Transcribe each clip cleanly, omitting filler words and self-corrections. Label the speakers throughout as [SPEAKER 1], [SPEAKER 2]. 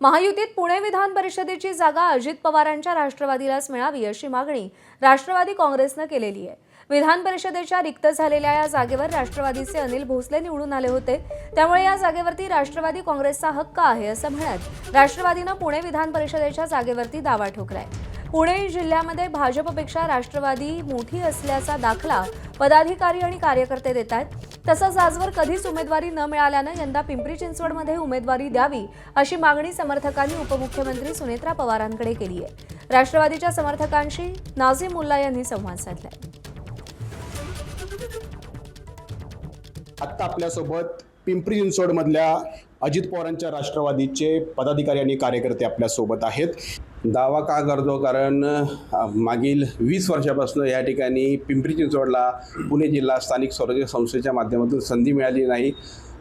[SPEAKER 1] महायुतीत पुणे विधान परिषदेची जागा अजित पवारांच्या राष्ट्रवादीलाच मिळावी अशी मागणी राष्ट्रवादी काँग्रेसने केलेली आहे। विधान परिषदेच्या रिक्त झालेल्या या जागेवर राष्ट्रवादीचे अनिल भोसले निवडून आले होते, त्यामुळे या जागेवरती राष्ट्रवादी काँग्रेसचा हक्क आहे असं म्हणत राष्ट्रवादीने पुणे विधान परिषदेच्या जागेवरती दावा ठोकलाय। पुणे जिल्ह्यामध्ये भाजपपेक्षा राष्ट्रवादी मोठी असल्याचा दाखला पदाधिकारी आणि कार्यकर्ते देत आहेत। तसंच आजवर कधीच उमेदवारी न मिळाल्याने यंदा पिंपरी चिंचवडमध्ये उमेदवारी द्यावी अशी मागणी समर्थकांनी उपमुख्यमंत्री सुनेत्रा पवारांकडे केली आहे। राष्ट्रवादीच्या समर्थकांशी नाझीम मुल्ला यांनी संवाद साधलाय।
[SPEAKER 2] आता आपल्यासोबत पिंपरी चिंचवड मधल्या अजित पवारांच्या राष्ट्रवादीचे पदाधिकारी आणि कार्यकर्ते आपल्यासोबत आहेत। दावा का करतो कारण मागील 20 वर्षापासून या ठिकाणी पिंपरी चिंचवडला पुणे जिल्हा स्थानिक स्वराज्य संस्थेच्या माध्यमातून संधी मिळाली नाही।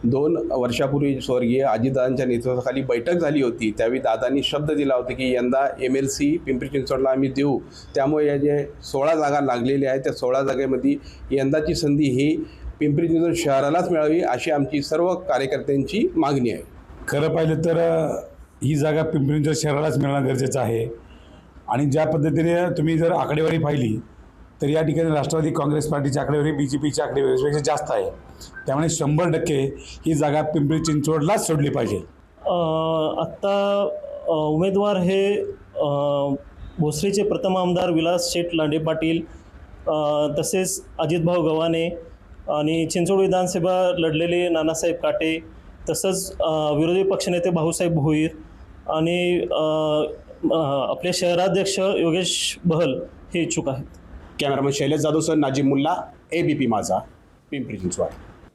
[SPEAKER 2] 2 वर्षापूर्वी स्वर्गीय अजितदादांच्या नेतृत्वाखाली बैठक झाली होती, त्यावेळी दादांनी शब्द दिला होता की यंदा MLC पिंपरी चिंचवडला आम्ही देऊ। त्यामुळे या जे 16 जागा लागलेल्या आहेत त्या 16 जागेमध्ये यंदाची संधी ही पिंपरी चिंचवड शहरालाच मिळावी अशी आमची सर्व कार्यकर्त्यांची मागणी आहे।
[SPEAKER 3] खरं पाहिलं तर ही जागा पिंपरी चिंचवड शहरालाच मिळणं गरजेचं आहे आणि ज्या पद्धतीने तुम्ही जर आकडेवारी पाहिली तर या ठिकाणी राष्ट्रवादी काँग्रेस पार्टीची आकडेवारी BJPच्या आकडेवारीपेक्षा जास्त आहे, त्यामुळे 100% ही जागा पिंपरी चिंचवडलाच सोडली पाहिजे।
[SPEAKER 4] आत्ता उमेदवार हे भोसरीचे प्रथम आमदार विलास शेठ लांडे पाटील, तसेच अजितभाऊ गव्हाणे आणि चिंचवड विधानसभा लढलेले नानासाहेब काटे, तसंच विरोधी पक्षनेते भाऊसाहेब भोईर आणि आपले शहराध्यक्ष योगेश बहल हे इच्छुक आहेत।
[SPEAKER 2] Cameraman Shailesh Jadhav sir, Nazim Mulla, ABP Majha, Pimpri Chinchwad.